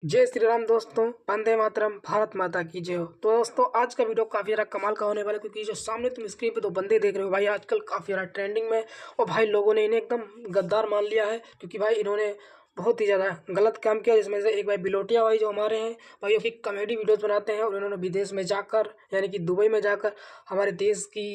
जय श्री राम दोस्तों, वंदे मातरम, भारत माता की जय हो। तो दोस्तों आज का वीडियो काफ़ी ज़्यादा कमाल का होने वाला है, क्योंकि जो सामने तुम स्क्रीन पे दो बंदे देख रहे हो भाई, आजकल काफ़ी ज़्यादा ट्रेंडिंग में। और भाई लोगों ने इन्हें एकदम गद्दार मान लिया है, क्योंकि भाई इन्होंने बहुत ही ज़्यादा गलत काम किया। जिसमें से एक भाई बिलोटिया भाई जो हमारे हैं भाई, वो कॉमेडी वीडियोज़ बनाते हैं, और इन्होंने विदेश में जाकर यानी कि दुबई में जाकर हमारे देश की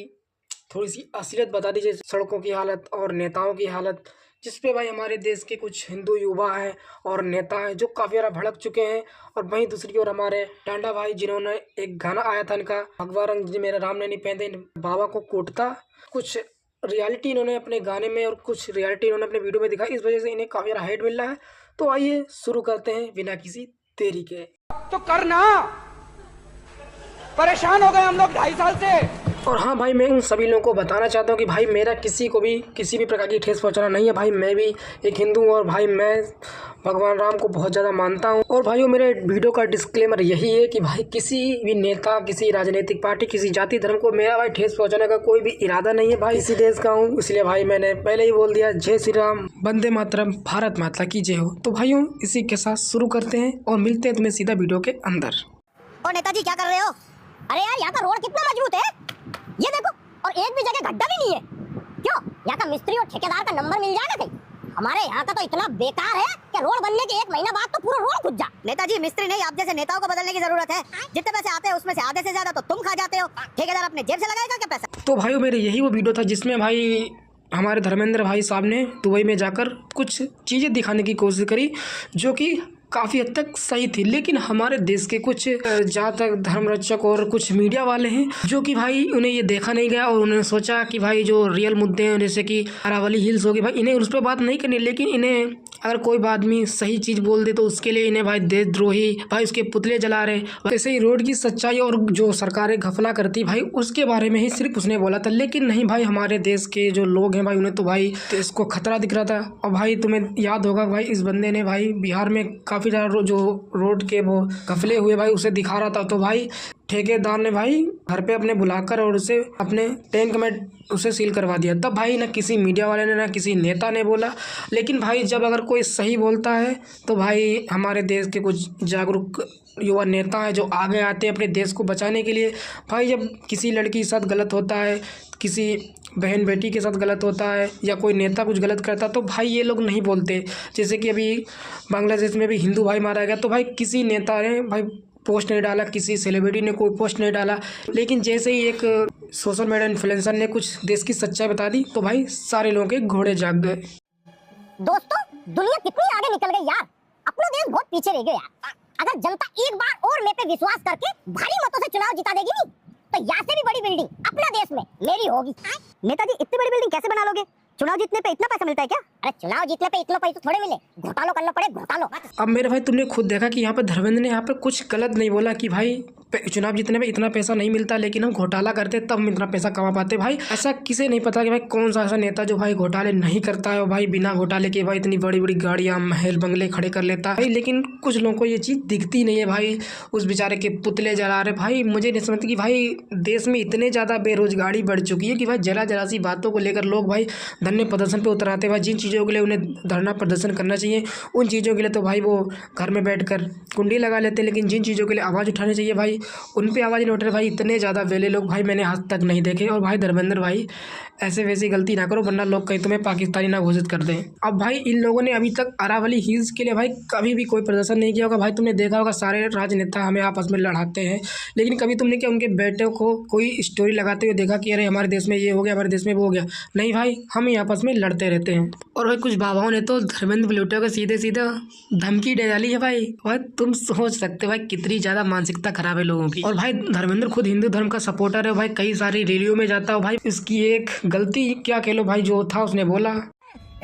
थोड़ी सी असलियत बता दी, जैसे सड़कों की हालत और नेताओं की हालत, जिस पे भाई हमारे देश के कुछ हिंदू युवा हैं और नेता हैं जो काफ़ी ज़्यादा भड़क चुके हैं। और वहीं दूसरी ओर हमारे टांडा भाई, जिन्होंने एक गाना आया था इनका, भगवा रंग जी मेरा राम ने नहीं पहनते बाबा को कोटता, कुछ रियलिटी इन्होंने अपने गाने में और कुछ रियलिटी इन्होंने अपने वीडियो में दिखाई। इस वजह से इन्हें काफ़ी ज़्यादा हेट मिल रहा है। तो आइए शुरू करते हैं बिना किसी देरी के। तो करना, परेशान हो गए हम लोग 2.5 साल से। और हाँ भाई, मैं उन सभी लोगों को बताना चाहता हूँ कि भाई मेरा किसी को भी किसी भी प्रकार की ठेस पहुँचाना नहीं है। भाई मैं भी एक हिंदू हूँ, और भाई मैं भगवान राम को बहुत ज़्यादा मानता हूँ। और भाइयों, मेरे वीडियो का डिस्क्लेमर यही है कि भाई किसी भी नेता, किसी राजनीतिक पार्टी, किसी जाति धर्म को मेरा भाई ठेस पहुँचाने का कोई भी इरादा नहीं है। भाई इसी देश का हूँ, इसलिए भाई मैंने पहले ही बोल दिया, जय श्री राम, वंदे मातरम, भारत माता की जय हो। तो भाइयों इसी के साथ शुरू करते हैं और मिलते हैं तुम्हें सीधा वीडियो के अंदर। और नेताजी क्या कर रहे हो? अरे यार, यहाँ का रोड कितना मजबूत है, ये देखो। और एक भी जगह गड्ढा भी नहीं है। क्यों? यहाँ का मिस्त्री और ठेकेदार का नंबर मिल जाएगा कहीं? हमारे यहाँ का तो इतना बेकार है कि रोड बनने के 1 महीना बाद तो पूरा रोड खुद जा। नेताजी, मिस्त्री नहीं, आप जैसे नेताओं को बदलने की जरूरत है। जितने पैसे आते हैं उसमें से आधे से ज्यादा तो तुम खा जाते हो। ठेकेदार अपने जेब से लगाएगा क्या पैसा? तो भाइयों, मेरे यही वो वीडियो था जिसमें भाई हमारे धर्मेंद्र भाई साहब ने दुबई में जाकर कुछ चीज़ें दिखाने की कोशिश करी, जो कि काफ़ी हद तक सही थी। लेकिन हमारे देश के कुछ जातक धर्मरक्षक और कुछ मीडिया वाले हैं जो कि भाई उन्हें ये देखा नहीं गया, और उन्होंने सोचा कि भाई जो रियल मुद्दे हैं, जैसे कि अरावली हिल्स होगी, भाई इन्हें उस पर बात नहीं करनी। लेकिन इन्हें अगर कोई आदमी सही चीज़ बोल दे तो उसके लिए इन्हें भाई देशद्रोही, भाई उसके पुतले जला रहे। वैसे ही रोड की सच्चाई और जो सरकारें घपला करती भाई उसके बारे में ही सिर्फ उसने बोला था। लेकिन नहीं भाई, हमारे देश के जो लोग हैं भाई, उन्हें तो भाई देश को खतरा दिख रहा था। और भाई तुम्हें याद होगा भाई, इस बंदे ने भाई बिहार में काफ़ी ज़्यादा जो रोड के वो घपले हुए भाई उसे दिखा रहा था। तो भाई ठेकेदार ने भाई घर पे अपने बुलाकर और उसे अपने टैंक में उसे सील करवा दिया। तब भाई ना किसी मीडिया वाले ने, ना किसी नेता ने बोला। लेकिन भाई जब अगर कोई सही बोलता है तो भाई हमारे देश के कुछ जागरूक युवा नेता हैं जो आगे आते हैं अपने देश को बचाने के लिए। भाई जब किसी लड़की के साथ गलत होता है, किसी बहन बेटी के साथ गलत होता है, या कोई नेता कुछ गलत करता है, तो भाई ये लोग नहीं बोलते। जैसे कि अभी बांग्लादेश में भी हिंदू भाई मारा गया, तो भाई किसी नेता ने भाई पोस्ट नहीं डाला, किसी सेलिब्रिटी ने कोई पोस्ट नहीं डाला। लेकिन जैसे ही एक सोशल मीडिया इन्फ्लुएंसर ने कुछ देश की सच्चाई बता दी, तो भाई सारे लोगों के घोड़े जाग गए। दोस्तों, दुनिया कितनी आगे निकल गई यार, अपना देश बहुत पीछे रह गया यार। अगर जनता एक बार और मैं पे विश्वास करके भारी मतों से चुनाव जिता देगी नहीं, तो यहाँ से भी बड़ी बिल्डिंग अपना देश में मेरी होगी। नेताजी, इतनी बड़ी बिल्डिंग कैसे बना लोगे? चुनाव जीतने पे इतना पैसा मिलता है क्या? अरे चुनाव जीतने पे इतना पैसा थोड़े मिले, घोटालो करना पड़े, घोटालो। अब मेरे भाई, तुमने खुद देखा कि यहाँ पे धर्मेंद्र ने यहाँ पे कुछ गलत नहीं बोला कि भाई चुनाव जीतने में इतना पैसा नहीं मिलता, लेकिन हम घोटाला करते तब हम इतना पैसा कमा पाते। भाई ऐसा किसे नहीं पता कि भाई कौन सा ऐसा नेता जो भाई घोटाले नहीं करता है, और भाई बिना घोटाले के भाई इतनी बड़ी बड़ी गाड़ियाँ, महल, बंगले खड़े कर लेता है। लेकिन कुछ लोगों को ये चीज़ दिखती नहीं है। भाई उस बेचारे के पुतले जला रहे। भाई मुझे नहीं समझती कि भाई देश में इतने ज़्यादा बेरोजगारी बढ़ चुकी है कि भाई जरा जरा सी बातों को लेकर लोग भाई धरने प्रदर्शन पे उतर आते हैं। भाई जिन चीज़ों के लिए उन्हें धरना प्रदर्शन करना चाहिए, उन चीज़ों के लिए तो भाई वो घर में बैठकर कुंडी लगा लेते हैं। लेकिन जिन चीज़ों के लिए आवाज़ उठानी चाहिए भाई, उन पे आवाज़ नहीं उठ रही। भाई इतने ज़्यादा वेले लोग भाई मैंने आज तक नहीं देखे। और भाई धर्मेंद्र भाई, ऐसे वैसी गलती ना करो, वरना लोग कहीं तुम्हें पाकिस्तानी ना घोषित कर दें। अब भाई इन लोगों ने अभी तक अरावली हिल्स के लिए भाई कभी भी कोई प्रदर्शन नहीं किया होगा। भाई तुमने देखा होगा सारे राजनेता हमें आपस में लड़ाते हैं, लेकिन कभी तुमने क्या उनके बेटे को कोई स्टोरी लगाते हुए देखा कि अरे हमारे देश में ये हो गया, हमारे देश में वो हो गया? नहीं भाई, हम ही आपस में लड़ते रहते हैं। और भाई कुछ बाबाओं ने तो धर्मेंद्र बिलोटिया को सीधे सीधे धमकी दे डाली है। भाई तुम सोच सकते हो भाई कितनी ज़्यादा मानसिकता खराब है लोगों की। और भाई धर्मेंद्र खुद हिंदू धर्म का सपोर्टर है भाई, कई सारी रैलियों में जाता है भाई। इसकी एक गलती क्या कह लो भाई, जो था उसने बोला,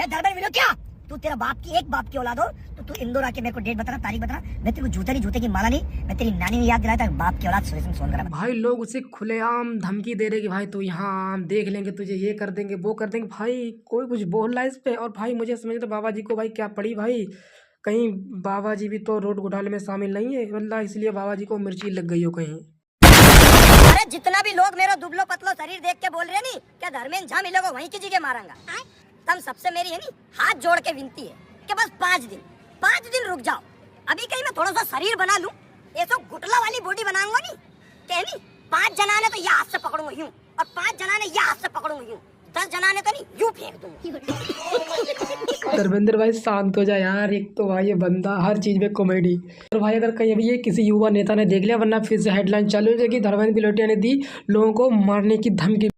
धर्मेंद्र क्या तू, तेरा बाप की औलाद हो तो तू इंदौर आके मेरे को डेट बताना, तारीख बताना। मैं तेरे को जूते की माला नहीं, मैं तेरी नानी ने याद दिलाया था, बाप की औलाद सोन करा। भाई लोग उसे खुलेआम धमकी दे रहे कि भाई तू यहाँ हम देख लेंगे, तुझे ये कर देंगे, वो कर देंगे। भाई कोई कुछ बोल रहा है इस पे। और भाई मुझे समझ तो बाबा जी को भाई क्या पड़ी भाई, कहीं बाबा जी भी तो रोड घोटाले में शामिल नहीं है, वल्लाह इसलिए बाबा जी को मिर्ची लग गई हो कहीं। अरे जितना भी लोग मेरा दुबलो पतलो शरीर देख के बोल रहे नहीं क्या धर्मेंद्र झा मिलेगा वहीं की जगह मारांगा, तम सबसे मेरी है नी हाथ जोड़ के विनती है कि बस 5 दिन रुक जाओ। अभी कहीं मैं थोड़ा सा शरीर बना लूं, ये तो गुटला वाली बॉडी बनाऊंगा नहीं कहनी। 5 जनाने तो ये हाथ से पकड़ूंगा यूं, और 5 जनाने ये हाथ से पकड़ूंगा यूं, 10 जनाने तो नहीं यूं फेंक दूंगा। धर्मेंद्र भाई शांत हो जा यार, एक तो भाई ये बंदा हर चीज में कॉमेडी। और भाई अगर कहीं अभी ये किसी युवा नेता ने देख लिया, वरना फिर से हेडलाइन चालू हो जाएगी, धर्मेंद्र बिलोटिया ने दी लोगों को मारने की धमकी।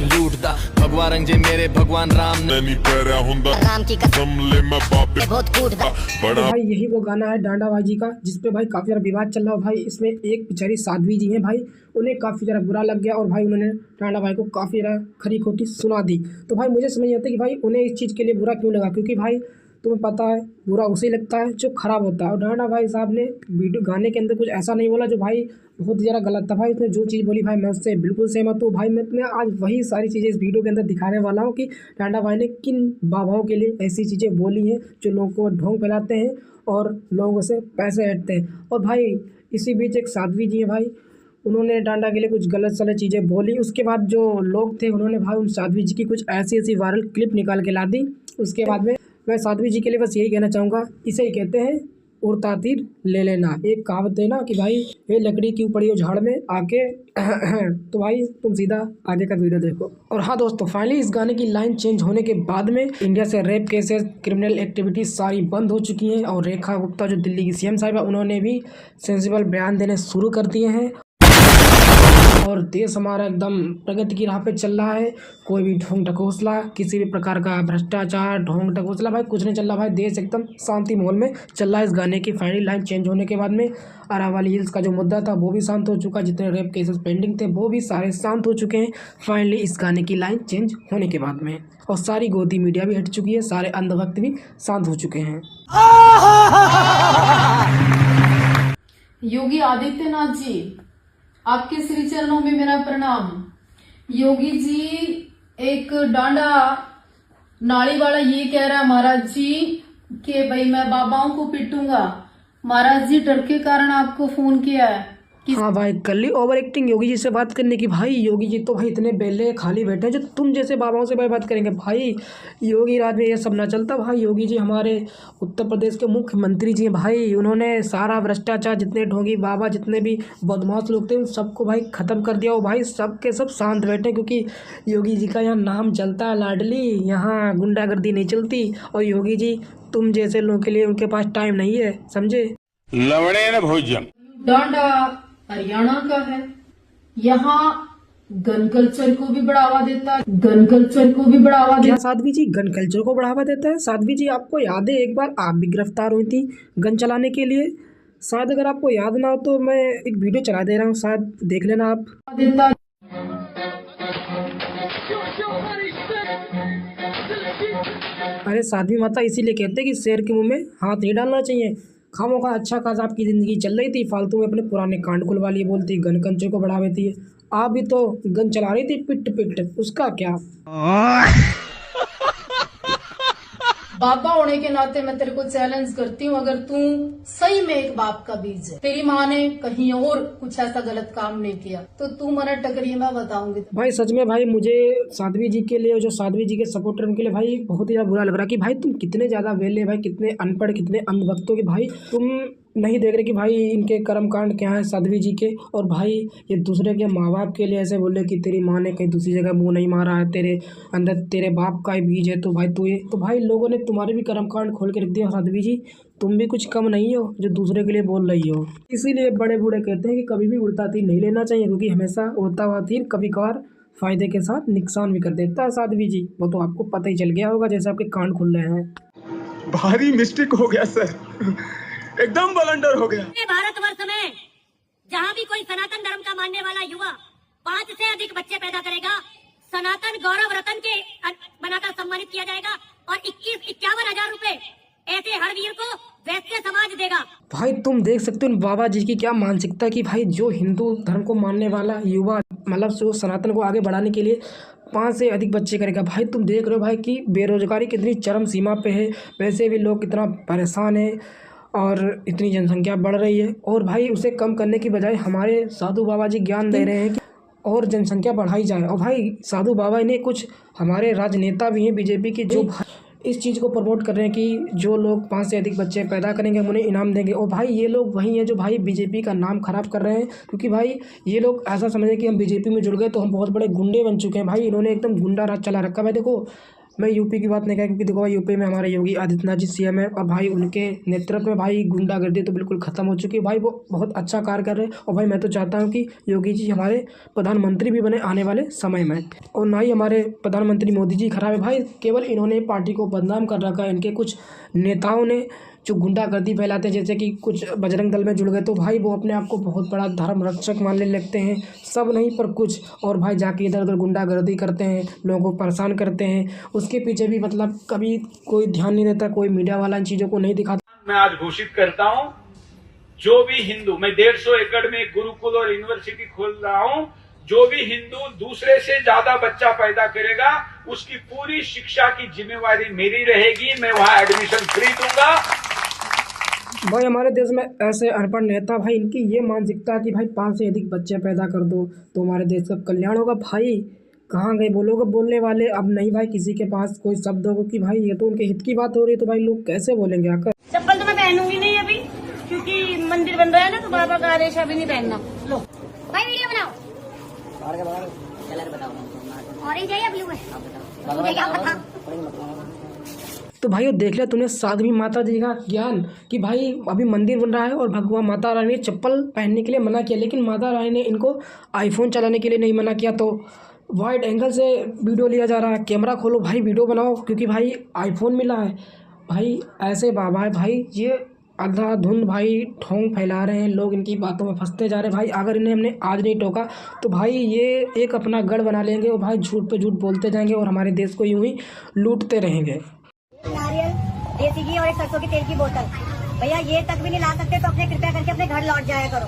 लूटदा भगवान रंग जे मेरे भगवान राम ने नहीं पैरा हुंदा राम की कसम ले मैं बापे बहुत कूटदा। बड़ा भाई यही वो गाना है डांडाबाजी का, जिसपे भाई काफी ज्यादा विवाद चल रहा है। भाई इसमें एक बेचारी साध्वी जी हैं भाई, उन्हें काफी ज्यादा बुरा लग गया और भाई उन्होंने डांडा भाई को काफी ज्यादा खरी खोटी सुना दी। तो भाई मुझे समझ नहीं आता कि भाई उन्हें इस चीज के लिए बुरा क्यों लगा, क्योंकि भाई तुम्हें पता है बुरा उसे लगता है जो खराब होता है। और डांडा भाई साहब ने वीडियो गाने के अंदर कुछ ऐसा नहीं बोला जो भाई बहुत ज़्यादा गलत था। भाई उसने जो चीज़ बोली भाई मैं उससे बिल्कुल सहमत हूँ। भाई मैं तुम्हें आज वही सारी चीज़ें इस वीडियो के अंदर दिखाने वाला हूँ कि डांडा भाई ने किन बाबाओं के लिए ऐसी चीज़ें बोली हैं जो लोगों को ढोंग फैलाते हैं और लोगों से पैसे हटते हैं। और भाई इसी बीच एक साध्वी जी है भाई, उन्होंने डांडा के लिए कुछ गलत सलत चीज़ें बोली। उसके बाद जो लोग थे उन्होंने भाई उन साध्वी जी की कुछ ऐसी ऐसी वायरल क्लिप निकाल के ला दी। उसके बाद में मैं साध्वी जी के लिए बस यही कहना चाहूँगा, इसे ही कहते हैं उड़ता तीर ले लेना। एक कहावत है ना कि भाई ये लकड़ी क्यों पड़ी हो झाड़ में आके तो भाई तुम सीधा आगे का वीडियो देखो। और हाँ दोस्तों, फाइनली इस गाने की लाइन चेंज होने के बाद में इंडिया से रेप केसेस, क्रिमिनल एक्टिविटीज सारी बंद हो चुकी हैं। और रेखा गुप्ता जो दिल्ली की सीएम साहिबा, उन्होंने भी सेंसिबल बयान देने शुरू कर दिए हैं। और देश हमारा एकदम प्रगति की राह पे चल रहा है। कोई भी ढोंग ढकोसला, किसी भी प्रकार का भ्रष्टाचार, ढोंग ढकोसला भाई कुछ नहीं चल रहा। भाई देश एकदम शांति माहौल में चल रहा है। इस गाने की फाइनली लाइन चेंज होने के बाद में अरावली हिल्स का जो मुद्दा था वो भी शांत हो चुका। जितने रेप केसेस पेंडिंग थे वो भी सारे शांत हो चुके हैं फाइनली इस गाने की लाइन चेंज होने के बाद में। और सारी गोदी मीडिया भी हट चुकी है, सारे अंधभक्त भी शांत हो चुके हैं। योगी आदित्यनाथ जी, आपके श्री चरणों में मेरा प्रणाम। योगी जी, एक डांडा नाली वाला ये कह रहा है महाराज जी कि भाई मैं बाबाओं को पिटूंगा। महाराज जी डर के कारण आपको फोन किया है। हाँ भाई, कर ली ओवर एक्टिंग योगी जी से बात करने की। भाई योगी जी तो भाई इतने बेले खाली बैठे हैं जो तुम जैसे बाबाओं से भाई बात करेंगे। भाई योगी राज में ये सब ना चलता। भाई योगी जी हमारे उत्तर प्रदेश के मुख्यमंत्री जी हैं भाई, उन्होंने सारा भ्रष्टाचार, जितने ढोंगी बाबा, जितने भी बदमाश लोग थे उन सबको भाई ख़त्म कर दिया। और भाई सब के सब शांत बैठे, क्योंकि योगी जी का यहाँ नाम चलता है लाडली, यहाँ गुंडागर्दी नहीं चलती। और योगी जी तुम जैसे लोगों के लिए उनके पास टाइम नहीं है, समझे। लवड़े न भोजन डांडा हरियाणा का है, यहाँ गन कल्चर को भी बढ़ावा देता है। गन कल्चर को भी बढ़ावा क्या साध्वी जी गन कल्चर को बढ़ावा देता है? साध्वी जी आपको याद है एक बार आप भी गिरफ्तार हुई थी गन चलाने के लिए? शायद अगर आपको याद ना हो तो मैं एक वीडियो चला दे रहा हूँ, शायद देख लेना आप। देता है। अरे साध्वी माता इसीलिए कहते हैं कि शेर के मुंह में हाथ नहीं डालना चाहिए। खामोखा अच्छा खासा आपकी ज़िंदगी चल रही थी, फालतू में अपने पुराने कांड खुलवा लिए, बोलती गन कल्चर को बढ़ावा देती है। आप भी तो गन चला रही थी पिट पिट, उसका क्या? बाबा होने के नाते मैं तेरे को चैलेंज करती हूँ, अगर तू सही में एक बाप का बीज है, तेरी माँ ने कहीं और कुछ ऐसा गलत काम नहीं किया तो तू मना टकरी, मैं बताऊंगी। भाई सच में भाई मुझे साध्वी जी के लिए, जो साध्वी जी के सपोर्टर उनके लिए भाई बहुत ही ज़्यादा बुरा लग रहा है कि भाई तुम कितने ज़्यादा वेले, भाई कितने अनपढ़, कितने अंधभक्त हो कि भाई तुम नहीं देख रहे कि भाई इनके कर्मकांड क्या है साध्वी जी के। और भाई ये दूसरे के माँ बाप के लिए ऐसे बोले कि तेरी माँ ने कहीं दूसरी जगह मुंह नहीं मारा है, तेरे अंदर तेरे बाप का ही बीज है, तो भाई तू ये, तो भाई लोगों ने तुम्हारे भी कर्मकांड खोल के रख दिया। साध्वी जी तुम भी कुछ कम नहीं हो जो दूसरे के लिए बोल रही हो। इसीलिए बड़े बूढ़े कहते हैं कि कभी भी उड़ता तीर नहीं लेना चाहिए, क्योंकि हमेशा उड़ता हुआ तीर कभी कभार फायदे के साथ नुकसान भी कर देता है। साध्वी जी वो तो आपको पता ही चल गया होगा जैसे आपके कांड खुल रहे हैं। भारी मिस्टेक हो गया सर, एकदम ब्लंडर हो गया। भारतवर्ष में जहाँ भी कोई सनातन धर्म का मानने वाला युवा 5 से अधिक बच्चे पैदा करेगा, सनातन गौरव रतन के बनाकर सम्मानित किया जाएगा और 51 हजार रुपए ऐसे हर वीर को वैश्य समाज देगा। भाई तुम देख सकते हो बाबा जी की क्या मानसिकता कि भाई जो हिंदू धर्म को मानने वाला युवा, मतलब जो सनातन को आगे बढ़ाने के लिए 5 से अधिक बच्चे करेगा। भाई तुम देख रहे हो भाई कि बेरोजगारी कितनी चरम सीमा पे है, वैसे भी लोग कितना परेशान है और इतनी जनसंख्या बढ़ रही है। और भाई उसे कम करने की बजाय हमारे साधु बाबा जी ज्ञान दे रहे हैं कि और जनसंख्या बढ़ाई जाए। और भाई साधु बाबा इन्हें कुछ हमारे राजनेता भी हैं बीजेपी के, जो इस चीज़ को प्रमोट कर रहे हैं कि जो लोग 5 से अधिक बच्चे पैदा करेंगे हम उन्हें इनाम देंगे। और भाई ये लोग वही हैं जो भाई बीजेपी का नाम ख़राब कर रहे हैं, क्योंकि भाई ये लोग ऐसा समझे कि हम बीजेपी में जुड़ गए तो हम बहुत बड़े गुंडे बन चुके हैं। भाई इन्होंने एकदम गुंडा राज चला रखा है। भाई देखो, मैं यूपी की बात नहीं कहा, क्योंकि देखो भाई यूपी में हमारे योगी आदित्यनाथ जी सीएम है, और भाई उनके नेतृत्व में भाई गुंडागर्दी तो बिल्कुल ख़त्म हो चुकी है। भाई वो बहुत अच्छा कार्य कर रहे हैं, और भाई मैं तो चाहता हूँ कि योगी जी हमारे प्रधानमंत्री भी बने आने वाले समय में। और ना ही हमारे प्रधानमंत्री मोदी जी खराब है भाई, केवल इन्होंने पार्टी को बदनाम कर रखा है। इनके कुछ नेताओं ने जो गुंडागर्दी फैलाते हैं, जैसे कि कुछ बजरंग दल में जुड़ गए तो भाई वो अपने आप को बहुत बड़ा धर्म रक्षक मानने लगते हैं, सब नहीं पर कुछ, और भाई जाके इधर उधर गुंडागर्दी करते हैं, लोगों को परेशान करते हैं। उसके पीछे भी मतलब कभी कोई ध्यान नहीं देता, कोई मीडिया वाला इन चीज़ों को नहीं दिखाता। मैं आज घोषित करता हूं, जो भी हिंदू, मैं 150 एकड़ में गुरुकुल और यूनिवर्सिटी खोल रहा हूं, जो भी हिंदू दूसरे से ज्यादा बच्चा पैदा करेगा उसकी पूरी शिक्षा की जिम्मेवारी मेरी रहेगी। मैं वहां एडमिशन फ्री दूंगा। भाई हमारे देश में ऐसे अनपढ़ नेता, भाई इनकी ये मानसिकता कि भाई 5 से अधिक बच्चे पैदा कर दो तो हमारे देश का कल्याण होगा। भाई कहाँ गए वो लोग बोलने वाले? अब नहीं भाई किसी के पास कोई शब्द होगा कि भाई ये तो उनके हित की बात हो रही है, तो भाई लोग कैसे बोलेंगे आकर? चप्पल तो मैं पहनूंगी नहीं अभी, क्योंकि मंदिर बन रहा है ना, तो बाबा का आदेश अभी नहीं पहनना। लो भाई वीडियो बनाओ, कलर बताओ, ऑरेंज है या ब्लू है? मुझे क्या पता। तो भाई वो देख लिया तूने साध्वी माता जी का ज्ञान कि भाई अभी मंदिर बन रहा है और भगवान माता रानी ने चप्पल पहनने के लिए मना किया, लेकिन माता रानी ने इनको आईफोन चलाने के लिए नहीं मना किया। तो वाइड एंगल से वीडियो लिया जा रहा है, कैमरा खोलो भाई वीडियो बनाओ, क्योंकि भाई आईफोन मिला है। भाई ऐसे बाबा है भाई, ये अंधाधुंध भाई ढोंग फैला रहे हैं, लोग इनकी बातों में फंसते जा रहे हैं। भाई अगर इन्हें हमने आज नहीं टोका तो भाई ये एक अपना गढ़ बना लेंगे और भाई झूठ पे झूठ बोलते जाएंगे और हमारे देश को यूं ही लूटते रहेंगे। नारियल, देसी घी और एक सरसों के तेल की बोतल, भैया ये तक भी नहीं ला सकते तो अपने कृपया करके अपने घर लौट जाया करो।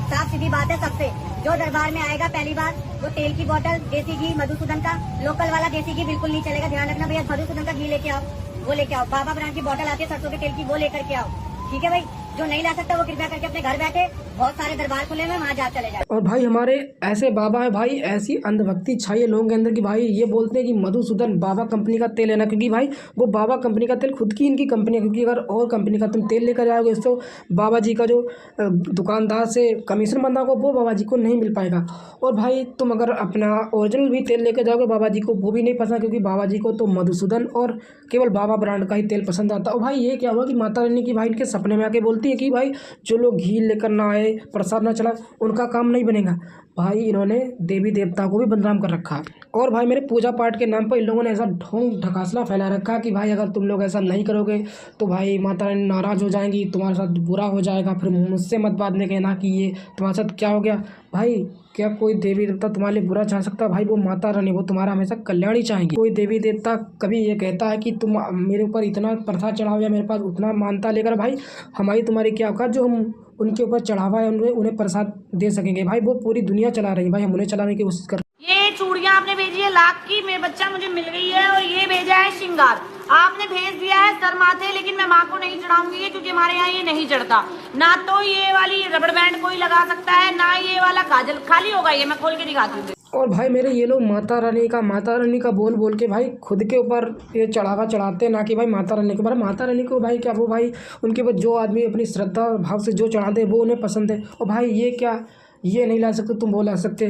साफ सीधी बात है सबसे, जो दरबार में आएगा पहली बार वो तेल की बोतल, देसी घी, मधुसूदन का लोकल वाला देसी घी बिल्कुल नहीं चलेगा। ध्यान रखना भैया, मधुसूदन का घी लेके आओ, वो लेके आओ। बाबा ब्रांड की बोतल आती है सरसों के तेल की, वो लेकर के आओ, ठीक है भाई। जो नहीं ला सकता वो कृपया करके अपने घर बैठे, बहुत सारे दरबार खुले में वहाँ जा चले जाए। और भाई हमारे ऐसे बाबा है भाई, ऐसी अंधभक्ति छाई है लोगों के अंदर कि भाई ये बोलते हैं कि मधुसूदन बाबा कंपनी का तेल है ना, क्योंकि भाई वो बाबा कंपनी का तेल खुद की इनकी कंपनी है, क्योंकि अगर और कंपनी का तुम तेल लेकर जाओगे तो बाबा जी का जो दुकानदार से कमीशन बनता होगा वो बाबा जी को नहीं मिल पाएगा। और भाई तुम अगर अपना ओरिजिनल भी तेल लेकर जाओगे बाबा जी को वो भी नहीं पसंद, क्योंकि बाबा जी को तो मधुसूदन और केवल बाबा ब्रांड का ही तेल पसंद आता। और भाई ये क्या हुआ कि माता रानी की भाई इनके सपने में आके बोलती है कि भाई जो लोग घी लेकर ना आए, प्रसाद ना चला, उनका काम नहीं बनेगा। भाई इन्होंने देवी देवता को भी बदनाम कर रखा। और भाई मेरे पूजा पाठ के नाम पर इन लोगों ने ऐसा ढोंग ढकासला फैला रखा कि भाई अगर तुम लोग ऐसा नहीं करोगे तो भाई माता रानी नाराज़ हो जाएंगी, तुम्हारे साथ बुरा हो जाएगा, फिर मुझसे मत बाद में कहना कि ये तुम्हारे साथ क्या हो गया। भाई क्या कोई देवी देवता तुम्हारे लिए बुरा चाह सकता है? भाई वो माता रानी, वो तुम्हारा हमेशा कल्याण ही चाहेंगी। कोई देवी देवता कभी ये कहता है कि तुम मेरे ऊपर इतना प्रसाद चढ़ाओ या मेरे पास उतना मानता लेकर, भाई हमारी तुम्हारी क्या औकात जो हम उनके ऊपर चढ़ावा है उन्हें प्रसाद दे सकेंगे। भाई वो पूरी दुनिया चला रही है, भाई हम उन्हें चलाने की कोशिश कर। ये चूड़ियां आपने भेजी है लाख की, मेरे बच्चा मुझे मिल गई है, और ये भेजा है श्रृंगार आपने भेज दिया है सर माथे, लेकिन मैं माँ को नहीं चढ़ाऊंगी क्योंकि हमारे यहाँ ये नहीं चढ़ता। ना तो ये वाली रबड़ बैंड कोई लगा सकता है, ना ये वाला काजल, खाली होगा ये, मैं खोल के दिखाती हूँ। और भाई मेरे ये लोग माता रानी का बोल बोल के भाई खुद के ऊपर ये चढ़ावा चढ़ाते हैं, ना कि भाई माता रानी के ऊपर। माता रानी को भाई क्या, वो भाई उनके ऊपर जो आदमी अपनी श्रद्धा भाव से जो चढ़ाते हैं वो उन्हें पसंद है। और भाई ये क्या, ये नहीं ला सकते तुम वो ला सकते।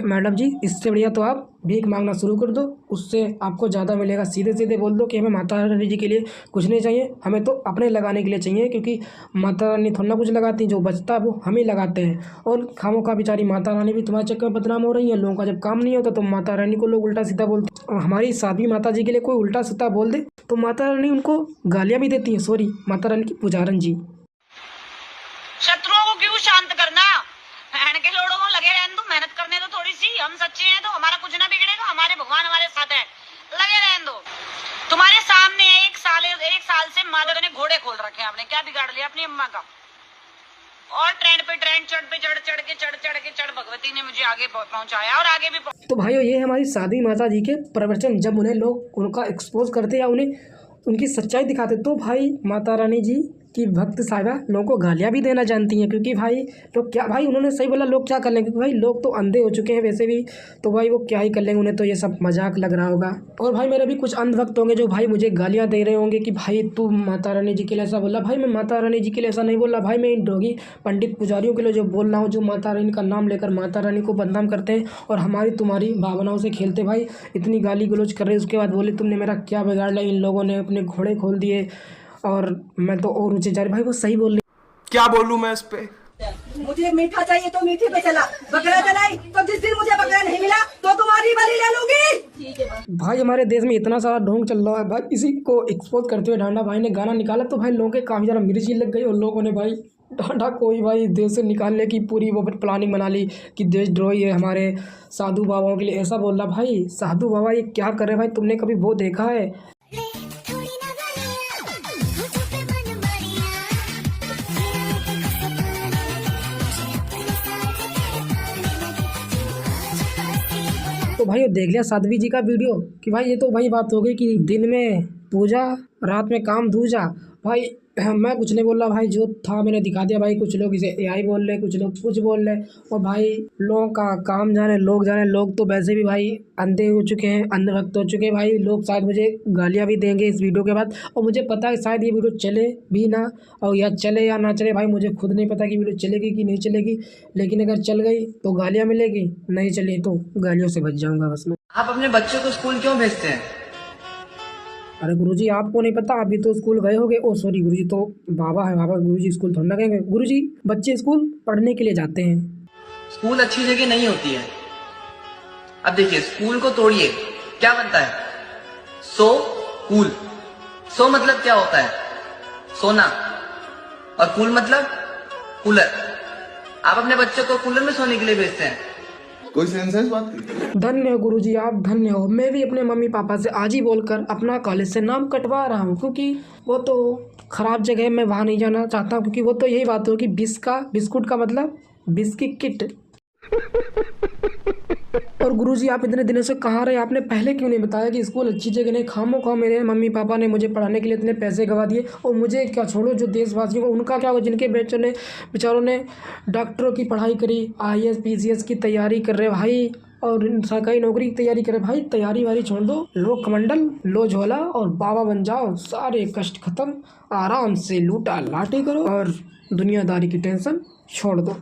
मैडम जी इससे बढ़िया तो आप भीख मांगना शुरू कर दो, उससे आपको ज़्यादा मिलेगा। सीधे सीधे बोल दो कि हमें माता रानी जी के लिए कुछ नहीं चाहिए, हमें तो अपने लगाने के लिए चाहिए, क्योंकि माता रानी थोड़ा ना कुछ लगाती, जो बचता है वो हम ही लगाते हैं। और खामों का बेचारी माता रानी भी तुम्हारे चक्कर में बदनाम हो रही है। लोगों का जब काम नहीं होता तो माता रानी को लोग उल्टा सीधा बोलते हैं। हमारी साध्वी माता जी के लिए कोई उल्टा सीधा बोल दे तो माता रानी उनको गालियाँ भी देती हैं। सॉरी, माता रानी की पुजारन जी। शत्रुओं को क्यों शांत करना, बहन के लोड़ों को लगे रहने दो, मेहनत करने दो थोड़ी सी। हम सच्चे हैं तो हमारा कुछ ना बिगड़ेगा, हमारे भगवान हमारे साथ है, लगे रहने दो। तुम्हारे सामने एक साल से माधव ने घोड़े खोल रखे हैं, आपने क्या बिगाड़ लिया अपनी अम्मा का। और ट्रेंड पे ट्रेंड, चढ़ के भगवती ने मुझे आगे पहुंचाया और आगे भी। तो भाइयों ये हमारी साध्वी माता जी के प्रवचन, जब उन्हें लोग उनका एक्सपोज करते या उन्हें उनकी सच्चाई दिखाते तो भाई माता रानी जी कि भक्त साहिबा लोगों को गालियाँ भी देना जानती हैं, क्योंकि भाई लोग क्या भाई उन्होंने सही बोला, लोग क्या कर लेंगे, क्योंकि भाई लोग तो अंधे हो चुके हैं वैसे भी, तो भाई वो क्या ही कर लेंगे, उन्हें तो ये सब मजाक लग रहा होगा। और भाई मेरे भी कुछ अंध भक्त होंगे जो भाई मुझे गालियाँ दे रहे होंगे कि भाई तू माता रानी जी के लिए ऐसा बोला। भाई मैं माता रानी जी के लिए ऐसा नहीं बोला भाई, मैं इन ढोंगी पंडित पुजारियों के लिए जो बोल रहा हूँ, जो माता रानी का नाम लेकर माता रानी को बदनाम करते हैं और हमारी तुम्हारी भावनाओं से खेलते। भाई इतनी गाली गलौज कर रहे, उसके बाद बोले तुमने मेरा क्या बिगाड़ लिया, इन लोगों ने अपने घोड़े खोल दिए और मैं तो और ऊँचे जा रही। भाई वो सही बोल रही। क्या बोलूं मैं इस पे? मुझे मीठा चाहिए तो मीठे पे चला, बकरा चलाई तो जिस दिन मुझे बकरा नहीं मिला तो तुम्हारी बलि ले लूंगी। भाई हमारे देश में इतना सारा ढोंग चल रहा है भाई, इसी को एक्सपोज करते हुए डांडा भाई ने गाना निकाला तो भाई लोगों के काफ़ी ज़्यादा मिर्ची लग गई और लोगों ने भाई डांडा कोई भाई देश से निकालने की पूरी वो प्लानिंग बना ली कि देशद्रोही है हमारे साधु बाबाओं के लिए ऐसा बोल रहा। भाई साधु बाबा ये क्या कर रहे हैं भाई, तुमने कभी वो देखा है? तो भाई देख लिया साध्वी जी का वीडियो कि भाई ये तो भाई बात हो गई कि दिन में पूजा रात में काम दूजा। भाई मैं कुछ नहीं बोल रहा भाई, जो था मैंने दिखा दिया भाई। कुछ लोग इसे एआई बोल रहे, कुछ लोग कुछ बोल रहे, और भाई लोगों का काम जाने लोग जाने। लोग तो वैसे भी भाई अंधे हो चुके हैं, अंधभक्त हो चुके हैं भाई। लोग शायद मुझे गालियाँ भी देंगे इस वीडियो के बाद, और मुझे पता है शायद ये वीडियो चले भी ना, और या चले या ना चले भाई मुझे खुद नहीं पता कि वीडियो चलेगी कि नहीं चलेगी। लेकिन अगर चल गई तो गालियाँ मिलेगी, नहीं चली तो गालियों से बच जाऊँगा बस मैं। आप अपने बच्चों को स्कूल क्यों भेजते हैं? अरे गुरुजी आपको नहीं पता, अभी तो स्कूल गए होगे। ओ सॉरी गुरुजी, तो बाबा है, बाबा गुरुजी स्कूल थोड़ा ना कहेंगे। गुरुजी बच्चे स्कूल पढ़ने के लिए जाते हैं। स्कूल अच्छी जगह नहीं होती है। अब देखिए स्कूल को तोड़िए, क्या बनता है? So cool. सो मतलब क्या होता है? सोना। और कूल मतलब कूलर। आप अपने बच्चों को कूलर में सोने के लिए भेजते हैं। कोई सेंस है इस बात की? धन्य हो गुरुजी, आप धन्य हो। मैं भी अपने मम्मी पापा से आज ही बोलकर अपना कॉलेज से नाम कटवा रहा हूँ, क्योंकि वो तो ख़राब जगह है, मैं वहाँ नहीं जाना चाहता हूँ। क्योंकि वो तो यही बात होगी, बिस्कुट का मतलब बिस्किट किट। और गुरुजी आप इतने दिनों से कहाँ रहे, आपने पहले क्यों नहीं बताया कि स्कूल अच्छी जगह नहीं? खामोखा मेरे मम्मी पापा ने मुझे पढ़ाने के लिए इतने पैसे गवा दिए, और मुझे क्या छोड़ो जो देशवासियों को उनका क्या हो, जिनके बेचारों ने डॉक्टरों की पढ़ाई करी, IAS PCS की तैयारी कर रहे भाई, और सरकारी नौकरी की तैयारी करे। भाई तैयारी वारी छोड़ दो, लो कमंडल लो झोला और बाबा बन जाओ, सारे कष्ट खत्म, आराम से लूटा लाटी करो और दुनियादारी की टेंशन छोड़ दो।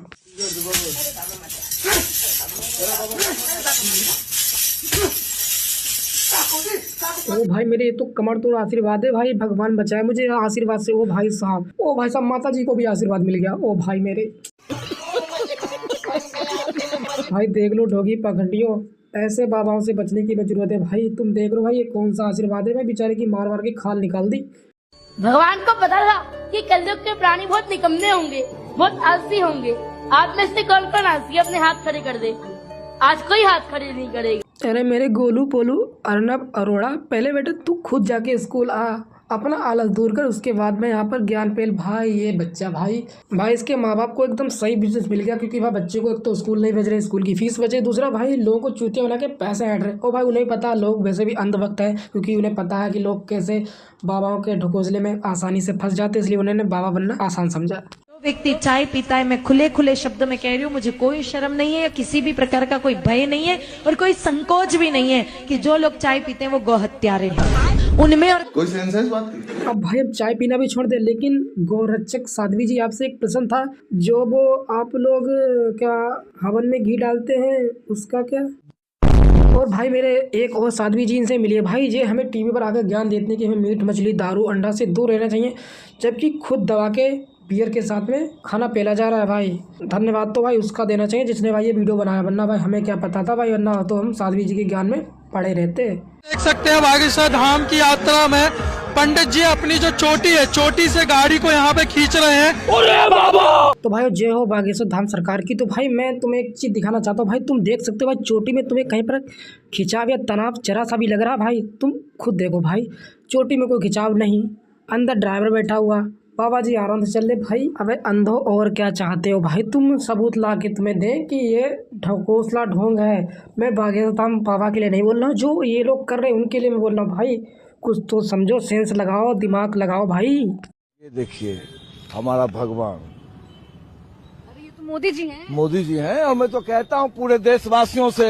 ओ भाई मेरे ये तो कमर तोड़ आशीर्वाद है भाई, भगवान बचाए मुझे आशीर्वाद से। ओ भाई साहब माता जी को भी आशीर्वाद मिल गया। ओ भाई मेरे भाई देख लो ढोगी पखंडियों, ऐसे बाबाओं से बचने की जरूरत है भाई। तुम देख लो भाई ये कौन सा आशीर्वाद है भाई, बेचारे की मार मार के खाल निकाल दी। भगवान को पता था कि कलयुग के प्राणी बहुत निकम्मे होंगे, बहुत आलसी होंगे। आप में से कौन आलसी अपने हाथ खड़े कर दे? आज कोई हाथ खड़े नहीं करेगा। अरे मेरे गोलू पोलू अर्नब अरोड़ा, पहले बेटे तू खुद जाके स्कूल आ, अपना आलस दूर कर, उसके बाद में यहाँ पर ज्ञान पेल। भाई ये बच्चा भाई इसके माँ बाप को एकदम सही बिजनेस मिल गया, क्योंकि भाई बच्चे को एक तो स्कूल नहीं भेज रहे, स्कूल की फीस बचे, दूसरा भाई लोगों को चूतिया बना के पैसे ऐड रहे। और भाई उन्हें पता लोग वैसे भी अंधभक्त है, क्योंकि उन्हें पता है कि लोग कैसे बाबाओं के ढकोसले में आसानी से फंस जाते, इसलिए उन्होंने बाबा बनना आसान समझा। व्यक्ति चाय पीता है, मैं खुले शब्द में कह रही हूँ, मुझे कोई शर्म नहीं है, किसी भी प्रकार का कोई भय नहीं है और कोई संकोच भी नहीं है कि जो लोग चाय पीते हैं वो गौहत्यारे हैं उनमें। और कोई सेंस है इस बात की? अब भाई अब चाय पीना भी छोड़ दे, लेकिन गौरक्षक साध्वी जी आपसे एक प्रश्न था, जो वो आप लोग क्या हवन में घी डालते हैं उसका क्या? और भाई मेरे एक और साध्वी जी इनसे मिलिए भाई, ये हमें टीवी पर आकर ज्ञान देते हैं कि हमें मीट मछली दारू अंडा से दूर रहना चाहिए, जबकि खुद दवा के बियर के साथ में खाना पेला जा रहा है। भाई धन्यवाद तो भाई उसका देना चाहिए जिसने भाई ये वीडियो बनाया, वरना भाई हमें क्या पता था भाई, वरना तो हम साध्वी जी के ज्ञान में पड़े रहते। देख सकते हैं बागेश्वर धाम की यात्रा में पंडित जी अपनी जो चोटी है, चोटी से गाड़ी को यहाँ पे खींच रहे हैं। अरे बाबा! तो भाई जय हो बागेश्वर धाम सरकार की। तो भाई मैं तुम्हें एक चीज दिखाना चाहता हूँ भाई, तुम देख सकते हो भाई चोटी में तुम्हें कहीं पर खिंचाव या तनाव जरा सा भी लग रहा भाई, तुम खुद देखो भाई चोटी में कोई खिंचाव नहीं, अंदर ड्राइवर बैठा हुआ, बाबा जी आराम से चल रहे भाई। अबे अंधो और क्या चाहते हो भाई, तुम सबूत ला के तुम्हें दें कि ये ढकोसला ढोंग है। मैं बागेश्वर धाम बाबा के लिए नहीं बोल रहा हूँ, जो ये लोग कर रहे हैं उनके लिए मैं बोल रहा हूँ भाई, कुछ तो समझो, सेंस लगाओ, दिमाग लगाओ भाई। ये देखिए हमारा भगवान ये तो मोदी जी हैं। मोदी जी हैं। और मैं तो कहता हूँ पूरे देशवासियों से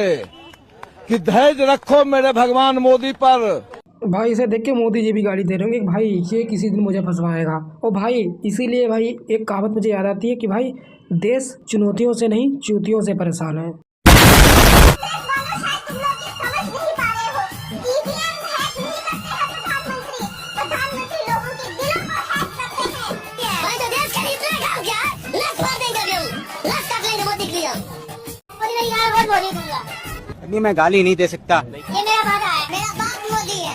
कि धैर्य रखो मेरे भगवान मोदी पर। भाई इसे देख के मोदी जी भी गाली दे रहे होंगे कि भाई ये किसी दिन मुझे फंसवाएगा। और भाई इसीलिए भाई एक कहावत मुझे याद आती है कि भाई देश चुनौतियों से नहीं चूतियों से परेशान है। नहीं, मैं गाली नहीं दे सकता। ये मेरा वादा है, मेरा बाप मोदी है।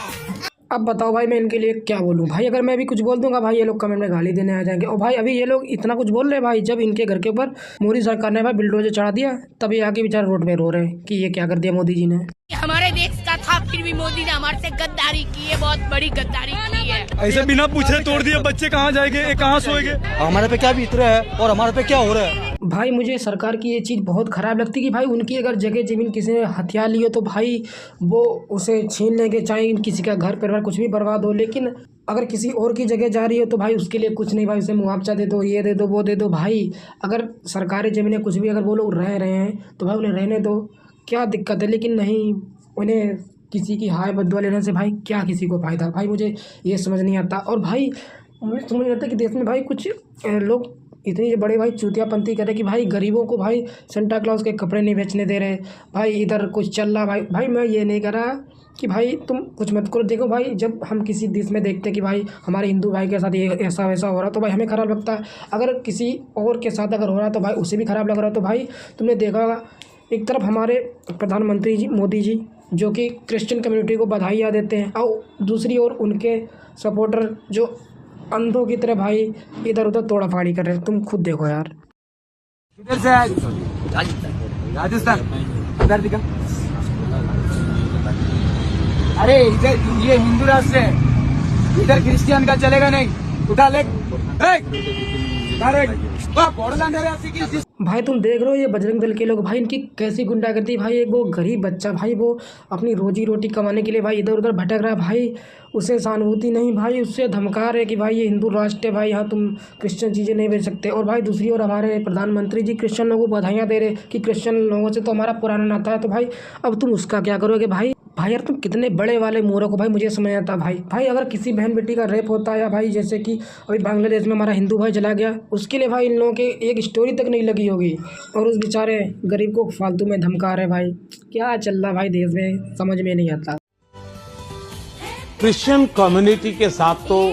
अब बताओ भाई मैं इनके लिए क्या बोलूं भाई। अगर मैं भी कुछ बोल दूंगा भाई ये लोग कमेंट में गाली देने आ जाएंगे। और भाई अभी ये लोग इतना कुछ बोल रहे हैं भाई, जब इनके घर के ऊपर मोदी सरकार ने भाई बिल्डोजर चढ़ा दिया तभी आके बेचारे रोड में रो रहे हैं कि ये क्या कर दिया मोदी जी ने। हमारे देश का था, फिर भी मोदी ने हमारे से गद्दारी की है, बहुत बड़ी गद्दारी की है। ऐसे बिना पूछे तोड़ दिए, बच्चे कहाँ जाएंगे, कहाँ सोएंगे, हमारे पे क्या बीत रहा है और हमारे पे क्या हो रहा है। भाई मुझे सरकार की ये चीज़ बहुत ख़राब लगती है कि भाई उनकी अगर जगह ज़मीन किसी ने हथियार ली हो तो भाई वो उसे छीन लेंगे, चाहे किसी का घर परिवार कुछ भी बर्बाद हो। लेकिन अगर किसी और की जगह जा रही हो तो भाई उसके लिए कुछ नहीं, भाई उसे मुआवजा दे दो, ये दे दो, वो दे दो। भाई अगर सरकारी ज़मीनें कुछ भी अगर वो लोग रह रहे हैं तो भाई उन्हें रहने दो, क्या दिक्कत है। लेकिन नहीं, उन्हें किसी की हाय बददुआ लेने से भाई क्या किसी को फ़ायदा। भाई मुझे ये समझ नहीं आता। और भाई मुझे समझ नहीं आता कि देश में भाई कुछ लोग इतने बड़े भाई चूतियापंथी करे कि भाई गरीबों को भाई सेंटा क्लॉज के कपड़े नहीं बेचने दे रहे। भाई इधर कुछ चल रहा भाई मैं ये नहीं कह रहा कि भाई तुम कुछ मत करो। देखो भाई जब हम किसी देश में देखते हैं कि भाई हमारे हिंदू भाई के साथ ये ऐसा वैसा हो रहा तो भाई हमें ख़राब लगता है। अगर किसी और के साथ अगर हो रहा तो भाई उसे भी ख़राब लग रहा। तो भाई तुमने देखा होगा एक तरफ हमारे प्रधानमंत्री जी मोदी जी जो कि क्रिश्चियन कम्युनिटी को बधाइयाँ देते हैं और दूसरी ओर उनके सपोर्टर जो अंधों की तरह भाई इधर उधर तोड़ा फाड़ी कर रहे हैं। तुम खुद देखो यार। इधर से राजस्थान, इधर दिखा। अरे इधर ये हिंदू राष्ट्र है, इधर क्रिश्चियन का चलेगा नहीं। उठा ले भाई तुम देख रहे हो ये बजरंग दल के लोग भाई इनकी कैसी गुंडागर्दी। भाई एक वो गरीब बच्चा भाई वो अपनी रोजी रोटी कमाने के लिए भाई इधर उधर भटक रहा है। भाई उसे सहानुभूति नहीं, भाई उससे धमका रहे कि भाई ये हिंदू राष्ट्र है, भाई यहाँ तुम क्रिश्चियन चीज़ें नहीं बेच सकते। और भाई दूसरी ओर हमारे प्रधानमंत्री जी क्रिश्चियन लोगों को बधाइयाँ दे रहे कि क्रिश्चियन लोगों से तो हमारा पुराना नाता है। तो भाई अब तुम उसका क्या करोगे भाई। भाई यार तुम कितने बड़े वाले मूर्ख हो भाई, मुझे समझ आता भाई अगर किसी बहन बेटी का रेप होता है या भाई जैसे कि अभी बांग्लादेश में हमारा हिंदू भाई चला गया उसके लिए भाई इन लोगों के एक स्टोरी तक नहीं लगी होगी और उस बेचारे गरीब को फालतू में धमका रहे। भाई क्या चल रहा भाई देश में, समझ में नहीं आता। क्रिश्चियन कम्युनिटी के साथ तो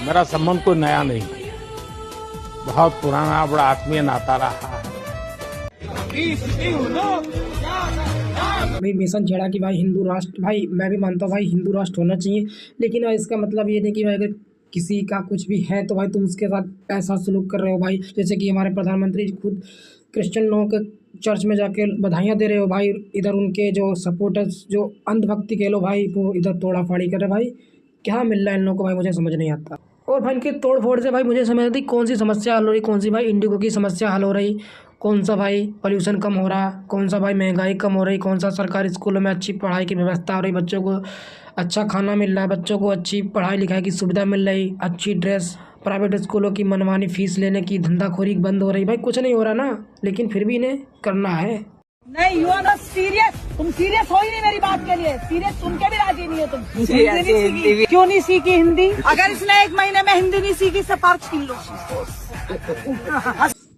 मेरा संबंध कोई नया नहीं, बहुत पुराना बड़ा आत्मीय नाता रहा है। भाई मिशन छेड़ा कि भाई हिंदू राष्ट्र, भाई मैं भी मानता हूँ भाई हिंदू राष्ट्र होना चाहिए, लेकिन इसका मतलब ये नहीं कि भाई अगर किसी का कुछ भी है तो भाई तुम उसके साथ ऐसा सलूक कर रहे हो। भाई जैसे कि हमारे प्रधानमंत्री जी खुद क्रिश्चियन लोगों के चर्च में जाके बधाइयाँ दे रहे हो भाई, इधर उनके जो सपोर्टर्स जो अंधभक्ति कह लो भाई वो इधर तोड़ा फाड़ी कर रहे। भाई क्या मिल रहा है इन लोगों को भाई, मुझे समझ नहीं आता। और भाई इनके तोड़ फोड़ से भाई मुझे समझ आती कौन सी समस्या हल हो रही, कौन सी भाई इंडिगो की समस्या हल हो रही, कौन सा भाई पोल्यूशन कम हो रहा, कौन सा भाई महंगाई कम हो रही, कौन सा सरकारी स्कूलों में अच्छी पढ़ाई की व्यवस्था हो रही, बच्चों को अच्छा खाना मिल रहा है, बच्चों को अच्छी पढ़ाई लिखाई की सुविधा मिल रही, अच्छी ड्रेस, प्राइवेट स्कूलों की मनमानी फीस लेने की धंधाखोरी बंद हो रही। भाई कुछ नहीं हो रहा ना, लेकिन फिर भी इन्हें करना है। नहीं, यू आर नॉट सीरियस। तुम सीरियस हो ही नहीं मेरी बात के लिए, सीरियस सुन के भी राजी नहीं हो तुम। हिंदी क्यों नहीं सीखी हिंदी? अगर इसने 1 महीने में हिंदी नहीं सीखी से पार छीन लो।